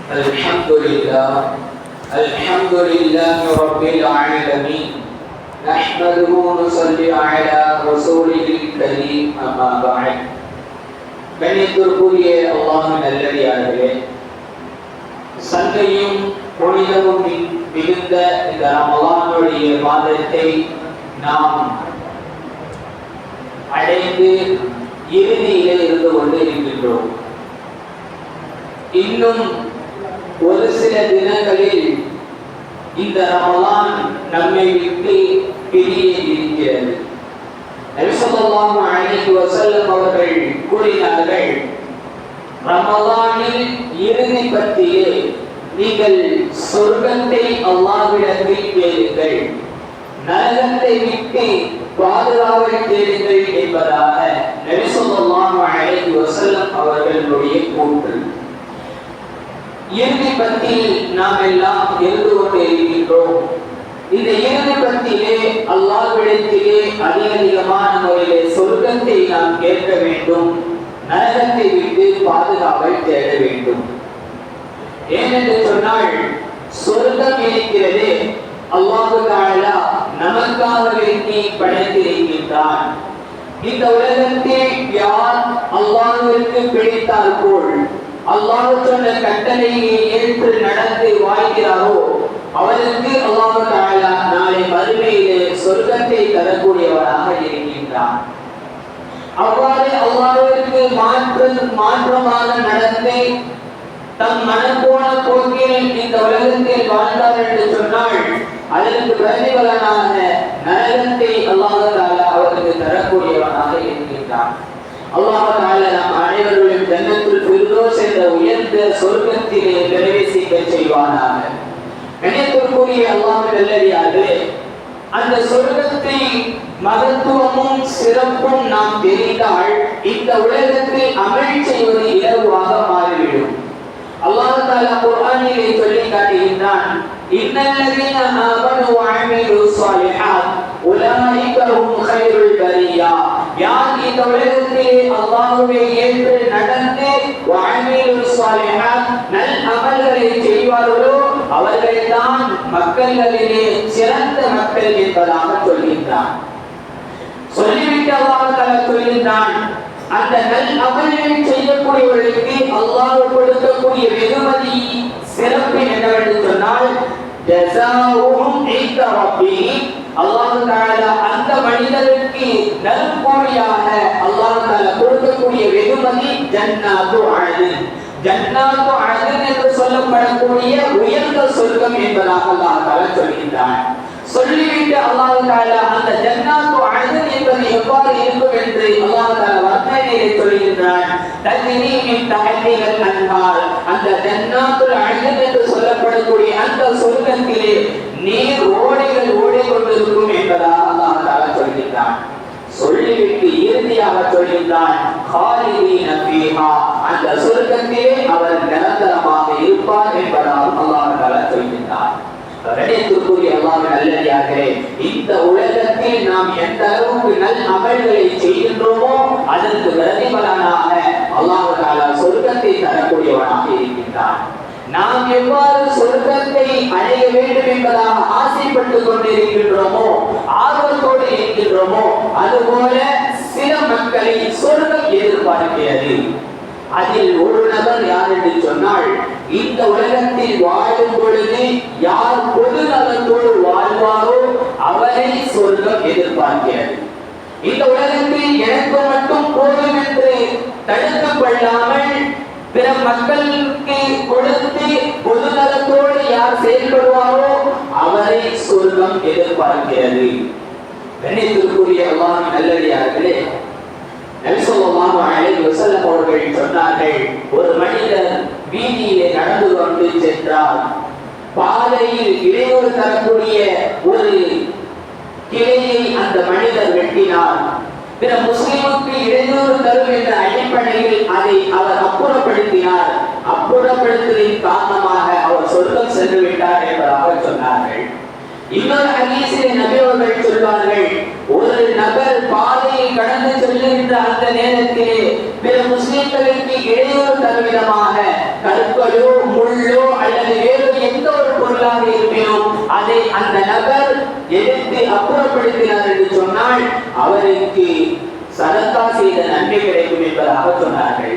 الحمد لله رب العالمين نحمده ونصلي على رسوله الكريم أما بعد கண்ணியத்திற்குரிய அல்லாஹ்வின் நல்லடியார்களே, சங்கையும் புனிதமும் மிகுந்த இந்த ரமலானுடைய மாதத்தை நாம் அடைந்து இறுதியிலே இருந்து கொண்டு இருக்கின்றோம். இன்னும் ஒரு சில தினங்களில் இந்த ரமலான் நம்மை விட்டு பிரிய இருக்கிறது. நபி ஸல்லல்லாஹு அலைஹி வஸல்லம் அவர்கள் கூறினார்கள், ரமலானில் இறுதி பத்தியே நீங்கள் சொர்க்கத்தை அல்லாஹ்விடத்தில் கேளுங்கள், நரகத்தை விட்டு பாதுகாவல் தேடுங்கள் என்பதாக நபி ஸல்லல்லாஹு அலைஹி வஸல்லம் அவர்களுடைய கூற்று. இறுதி பத்தியில் நாம் எல்லாம் இருந்து கொண்டு இருக்கின்றோம். இந்த இறுதி பத்தியிலே அல்லாஹ்விடத்திலே அதிகமான முறையிலே சொர்க்கத்தை நாம் கேட்க வேண்டும், நரகத்தை விட்டு பாதுகாவல் தேட வேண்டும். ஏனென்று சொன்னால், சொர்க்கம் இருக்கிறது அல்லாஹ் தஆலா நமக்காக வேண்டி படைத்திருக்கின்றான். இந்த உலகத்தில் யார் அல்லாஹ்விற்கு பிடித்தால் போல் அல்லாஹ் சொன்ன கட்டளையை ஏற்று நடந்து வாழ்கிறாரோ அவருக்கு அல்லாஹ் தஆலா நாளை மறுமையிலே சொர்க்கத்தை தரக்கூடியவராக இருக்கின்றார். அவ்வாறு அல்லாஹ்விற்கு மாற்றமாக நடந்து தம் மனம் போன போக்கில் இந்த உலகத்தில் வாழ்ந்தார் என்று சொன்னால் அதற்கு பிரதிபலனாக நரகத்தை அல்லாஹ் தஆலா அவருக்கு தரக்கூடியவனாக இருக்கின்றார். அல்லாஹ் தஆலா நம் அனைவரையும் ஜன்னத்துல் ஃபிர்தௌஸ் என்ற உயர்ந்த சொர்க்கத்திலே பிரவேசிக்க செய்வானாக. கண்ணியத்திற்குரிய அல்லாஹ்வின் நல்லடியார்களே, அந்த சொர்க்கத்தை மகத்துவமும் சிறப்பும் நாம் தெரிந்தால் இந்த உலகத்தில் அமல் செய்வது இலகுவாக மாறிவிடும். அல்லாஹ் தஆலா குர்ஆனிலே சொல்லி காட்டுகின்றான், இன்னல்லதீன ஆமனு வ அமிலுஸ் ஸாலிஹாத் உலாயிக ஹும் கைருல் பரியா. யார் இந்த உலகத்திலே அல்லாஹ்வை ஏற்று நடந்து வ அமிலுஸ் ஸாலிஹாத் நல் அமல்களை செய்வார்களோ அவர்கள்தான் மக்களிலே சிறந்த மக்கள் என்பதாக சொல்கின்றான். சொல்லிவிட்டு அல்லாஹ் தஆலா சொல்கின்றான், அந்த நல் அமல்களை செய்யக்கூடியவர்களுக்கு அல்லாஹ் கொடுக்கக்கூடிய வெகுமதி சிறப்பு என்னவென்று சொன்னால், ஜஸாஉஹும் இன்த ரப்பிஹிம். அல்லாஹ் தஆலா அந்த மனிதருக்கு நற்கூலியாக அல்லாஹ் தஆலா கொடுக்கக்கூடிய வெகுமதி ஜன்னாத்து அத்ன். ஜன்னாத்து அத்ன் என்று சொல்லப்படக்கூடிய உயர்ந்த சொர்க்கம் என்பதாக அல்லாஹ் தஆலா சொல்கின்றான். சொல்லிவிட்டு அல்லாஹ் தஆலா அந்த ஜன்னாத்து அத்ன் என்பது எவ்வாறு இருக்கும் என்று அல்லாஹ் தஆலா வர்ணனையிலே சொல்கின்றான். தஜ்ரி மின் தஹ்திஹல் அன்ஹார். அந்த ஜன்னாத்துல் அத்ன் என்று சொல்லப்படக்கூடிய அந்த சொர்க்கத்திலே நீர் ஓடைகள் ஓடிக்கொண்டிருக்கும் என்பதாக அல்லாஹ் தஆலா சொல்கின்றான். சொல்லிவிட்டு இறுதியாக சொல்கின்றான், காலிதீன ஃபீஹா. அந்த சொர்க்கத்திலே அவர் நிரந்தரமாக இருப்பார் என்பதாக அல்லாஹ் தஆலா சொல்கின்றான். கண்ணியத்திற்குரிய அல்லாஹ்வின் நல்லடியார்களே, இந்த உலகத்தில் நாம் எந்த அளவுக்கு நல் அமல்களை செய்கின்றோமோ அதற்கு பிரதிபலனாக அல்லாஹ் தஆலா சொர்க்கத்தை தரக்கூடியவனாக இருக்கின்றான். நாம் எவ்வாறு சொர்க்கத்தை அடைய வேண்டும் என்பதாக ஆசைப்பட்டுக் கொண்டிருக்கின்றோமோ, ஆர்வத்தோடு இருக்கின்றோமோ, அதுபோல சில மக்களை சொர்க்கம் எதிர்பார்க்கிறது. அதில் ஒரு நபர் யார் என்று சொன்னால், இந்த உலகத்தில் வாழும் பொழுது யார் பொது நலத்தோடு வாழ்வாரோ அவரை சொர்க்கம் எதிர்பார்க்கிறது. இந்த உலகத்தில் எனக்கு மட்டும் போதும் என்று தடுத்துக் கொள்ளாமல் பிற மக்களுக்கு கொடுத்து பொது நலத்தோடு யார் செயல்படுவாரோ அவரை சொர்க்கம் எதிர்பார்க்கிறது. கண்ணியத்திற்குரிய அல்லாஹ்வின் நல்லடியார்களே, நபி ஸல்லல்லாஹு அலைஹி வஸல்லம் அவர்கள் சொன்னார்கள், ஒரு மனிதர் வீதியிலே நடந்து கொண்டு சென்றார். பாதையில் இடையூறு தரக்கூடிய ஒரு கிளையை அந்த மனிதர் வெட்டினார். பிற முஸ்லிமுக்கு இடையூறு தரும் என்ற அடிப்படையில் அதை அவர் அப்புறப்படுத்தினார். அப்புறப்படுத்துவதன் காரணமாக அவர் சொர்க்கம் சென்று விட்டார் என்பதாக சொன்னார்கள். இன்னொரு ஹதீஸிலே நபி அவர்கள் சொல்வார்கள், ஒரு நபர் பாதையை கடந்து செல்லுகின்ற அந்த நேரத்திலே பிற முஸ்லிம்களுக்கு இடையூறு தரும் விதமாக கற்களோ முள்ளோ அல்லது வேறு எந்த ஒரு பொருளாக இருப்பினும் அதை அந்த நபர் எடுத்து அப்புறப்படுத்தினார் என்று சொன்னால் அவருக்கு சதகா செய்த நன்மை கிடைக்கும் என்பதாக சொன்னார்கள்.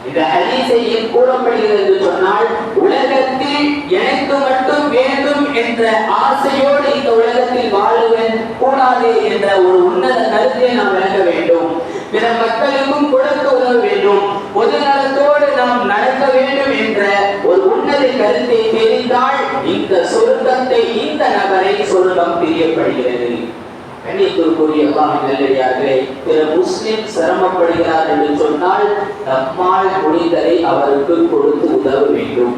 இந்த ஹதீஸையில் கூறப்படுகிறது என்று சொன்னால் உலகத்தில் எனக்கு மட்டும் வேண்டும் என்ற ஆசையோடு இந்த உலகத்தில் வாழுவேன் கூடாது என்ற ஒரு உன்னத கருத்தை நாம் விளங்க வேண்டும். பிற மக்களுக்கும் கொடுக்க உதவ வேண்டும், பொது நலத்தோடு நாம் நடக்க வேண்டும் என்ற ஒரு உன்னத கருத்தை தெரிந்தால் இந்த சொர்க்கத்தை இந்த நபரை சொர்க்கம் பிரியப்படுகிறது. கண்ணியத்திற்குரிய அல்லாஹ்வின் நல்லடியார்களே, பிற முஸ்லிம் சிரமப்படுகிறார் என்று சொன்னால் நம்மால் முடிந்ததை அவருக்கு கொடுத்து உதவ வேண்டும்.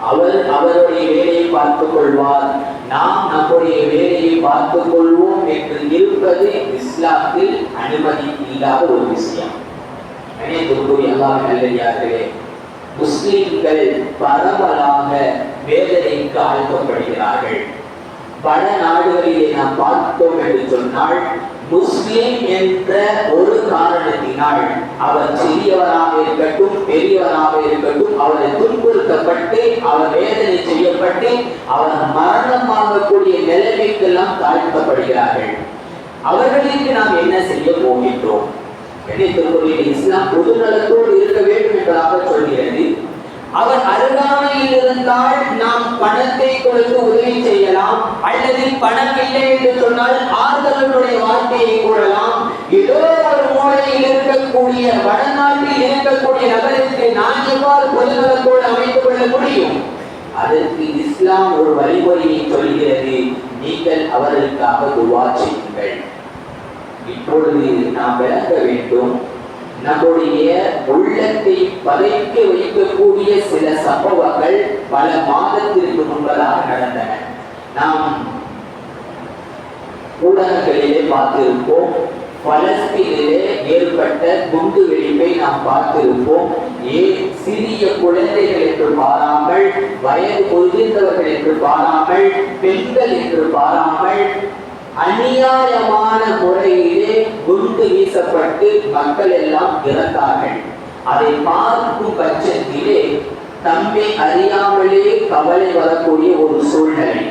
அவர் அவருடைய வேலையை பார்த்துக் கொள்வார், நாம் நம்முடைய வேலையை பார்த்துக் கொள்வோம் என்று இருப்பது இஸ்லாத்தில் அனுமதி இல்லாத ஒரு விஷயம். கண்ணியத்திற்குரிய அல்லாஹ்வின் நல்லடியார்களே, முஸ்லிம்கள் பரவலாக வேதனைக்கு ஆழ்த்தப்படுகிறார்கள். பல நாடுகளிலே நாம் பார்த்தோம் என்று சொன்னால் முஸ்லிம் என்ற ஒரு காரணத்தினால் அவர் சிறியவராக இருக்கட்டும் பெரியவராக இருக்கட்டும் அவரை துன்புறுத்தப்பட்டு அவர் வேதனை செய்யப்பட்டு அவர் மரணமாகக்கூடிய நிலைமைக்கெல்லாம் தாழ்த்தப்படுகிறார்கள். அவர்களுக்கு நாம் என்ன செய்ய போகின்றோம்? இஸ்லாம் பொதுநலத்தோடு இருக்க வேண்டும் என்பதாக சொல்கிறது. அவர் அருகாமையில் இருந்தால் நாம் பணத்தை கொடுத்து உதவி செய்யலாம், அல்லது பணம் இல்லை என்று சொன்னால் ஆறுதலுடைய வார்த்தையை கூறலாம். ஏதோ ஒரு மூலையில் இருக்கக்கூடிய வடநாட்டில் இருக்கக்கூடிய நபருக்கு நான் எவ்வாறு பொதுநலத்தோடு அமைத்துக் கொள்ள முடியும்? அதற்கு இஸ்லாம் ஒரு வழிமுறையை சொல்கிறது, நீங்கள் அவர்களுக்காக துஆ செய்யுங்கள். இப்பொழுது நாம் விளங்க வேண்டும், நம்முடைய உள்ளத்தை பதைக்க வைக்கக்கூடிய சில சம்பவங்கள் பல மாதத்திற்கு முன்பதாக நடந்தன. நாம் ஊடகங்களிலே பார்த்திருப்போம். பலஸ்தீனிலே ஏற்பட்ட குண்டு வெடிப்பை நாம் பார்த்திருப்போம். சிறிய குழந்தைகள் என்று பாராமல், வயது முதிர்ந்தவர்கள் என்று பாராமல், பெண்கள் என்று பாராமல் அநியாயமான முறையிலே குண்டு வீசப்பட்டு மக்கள் எல்லாம் இறந்தார்கள். அதை பார்க்கும் பட்சத்திலே தம்மை அறியாமலே கவலை வரக்கூடிய ஒரு சூழ்நிலை.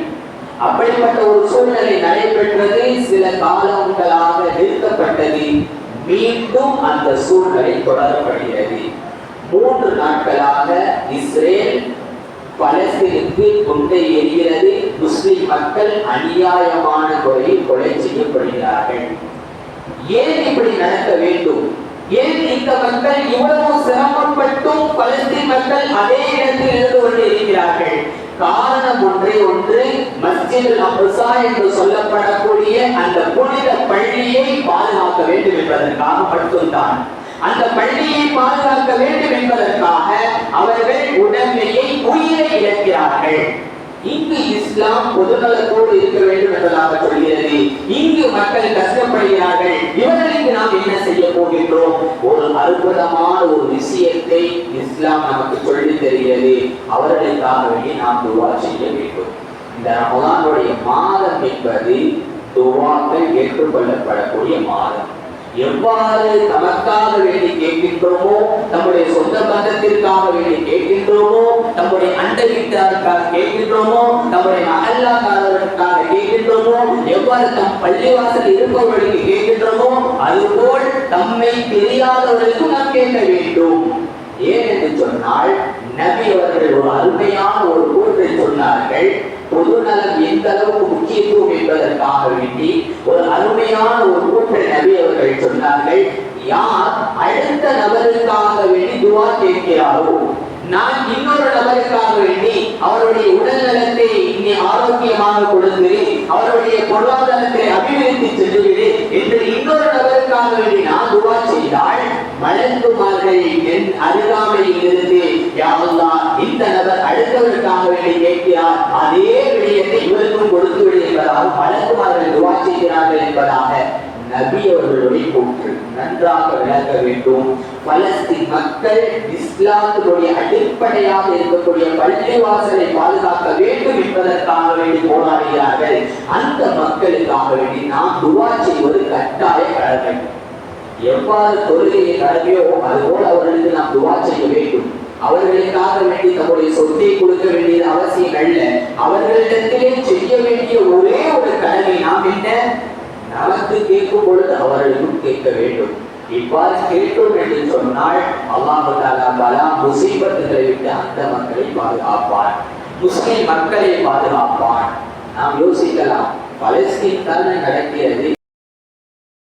அப்படிப்பட்ட ஒரு சூழ்நிலை நடைபெற்றது. சில காலங்களாக நிறுத்தப்பட்டது. மீண்டும் அந்த சூழ்நிலை தொடரப்படுகிறது. 3 நாட்களாக இஸ்ரேல் பலஸ்தீனுக்கு குண்டை எரிகிறது. முஸ்லிம் மக்கள் அநியாயமான முறையில் கொலை செய்யப்படுகிறார்கள். ஏன் இப்படி நடக்க வேண்டும்? ஏன் இந்த மக்கள் இவ்வளவு சிரமப்பட்டும் பலஸ்தீன் மக்கள் அதே இடத்தில் இருந்து கொண்டு இருக்கிறார்கள்? காரணம் ஒன்று, மஸ்ஜிதுல் அக்ஸா என்று சொல்லப்படக்கூடிய அந்த புனித பள்ளியை பாதுகாக்க வேண்டும் என்பதற்காக மட்டும்தான். அந்த பள்ளியை பாதுகாக்க வேண்டும் என்பதற்காக அவர்கள் உடமையை உயிரை இழக்கிறார்கள். இங்கு இஸ்லாம் பொதுநலத்தோடு இருக்க வேண்டும் என்பதாக சொல்கிறது. இங்கு மக்கள் கஷ்டப்படுகிறார்கள். இவர்களுக்கு நாம் என்ன செய்ய போகின்றோம்? ஒரு அற்புதமான ஒரு விஷயத்தை இஸ்லாம் நமக்கு சொல்லி தருகிறது. அவர்களுக்காக வேண்டி நாம் துஆ செய்ய வேண்டும். இந்த ரமலானுடைய மாதம் என்பது துஆக்கள் ஏற்றுக்கொள்ளப்படக்கூடிய மாதம். எவ்வாறு நமக்காக வேண்டி கேட்கின்றோமோ, நம்முடைய சொந்த பந்தத்திற்காக வேண்டி கேட்கின்றோமோ, நம்முடைய அண்டை வீட்டாருக்காக கேட்கின்றோமோ, நம்முடைய மஹல்லாக்காரர்களுக்காக கேட்கின்றோமோ, எவ்வாறு தம் பள்ளிவாசல் இருப்பவர்களுக்கு கேட்கின்றோமோ, அதுபோல் தம்மை தெரியாதவர்களுக்கு நாம் கேட்க வேண்டும். ஏன் என்று சொன்னால் நபி அவர்கள் ஒரு அருமையான ஒரு கூற்றை சொன்னார்கள். பொதுநலம் எந்த அளவுக்கு முக்கியத்துவம் என்பதற்காக வேண்டி ஒரு அருமையான ஒரு கூற்றை நபி அவர்கள் சொன்னார்கள். யார் அடுத்த நபருக்காக வேண்டி துஆ கேட்கிறாரோ, நான் இன்னொரு நபருக்காக வேண்டி அவருடைய உடல் நலத்தை இனி ஆரோக்கியமாக கொடுத்து அவருடைய பொருளாதாரத்தை அபிவிருத்தி சென்றுவிடு என்று இன்னொரு நபருக்காக வேண்டி நான் துஆ செய்தால் மலக்குமார்கள் என் அருகாமையில் இருந்து யா அல்லாஹ் இந்த நபர் அடுத்தவருக்காக வேண்டி கேட்கிறார், அதே விடயத்தை இவருக்கும் கொடுத்து விடு என்பதாக மலக்குமார்கள் துஆ செய்கிறார்கள் என்பதாக நபி அவர்களுடைய கூற்று நன்றாக விளக்க வேண்டும். பலஸ்தீன் மக்கள் இஸ்லாத்தினுடைய அடிப்படையாக இருக்கக்கூடிய பள்ளிவாசலை பாதுகாக்க வேண்டும் என்பதற்காக வேண்டி போராடுகிறார்கள். அந்த மக்களுக்காக வேண்டி நாம் துஆ செய்வது கட்டாய கடமை. எவ்வாறு தொழுகையை கடமையோ அதுபோல் அவர்களுக்கு நாம் துஆ செய்ய வேண்டும். அவர்களுக்காக வேண்டி தம்முடைய சொத்தை கொடுக்க வேண்டியது அவசியம் அல்ல. அவர்களிடத்திலே செய்ய வேண்டிய ஒரே ஒரு கடமை நாம் என்ன, நமக்கு கேட்கும் பொழுது அவர்களுக்கும் கேட்க வேண்டும். இவ்வாறு கேட்டோம் என்று சொன்னால் அல்லாஹ் தஆலா பலா முசீபத்துகளை விட்டு அந்த மக்களை பாதுகாப்பான், முஸ்லிம் மக்களை பாதுகாப்பான். நாம் யோசிக்கலாம், பலஸ்தீன் தானே நடக்கிறது,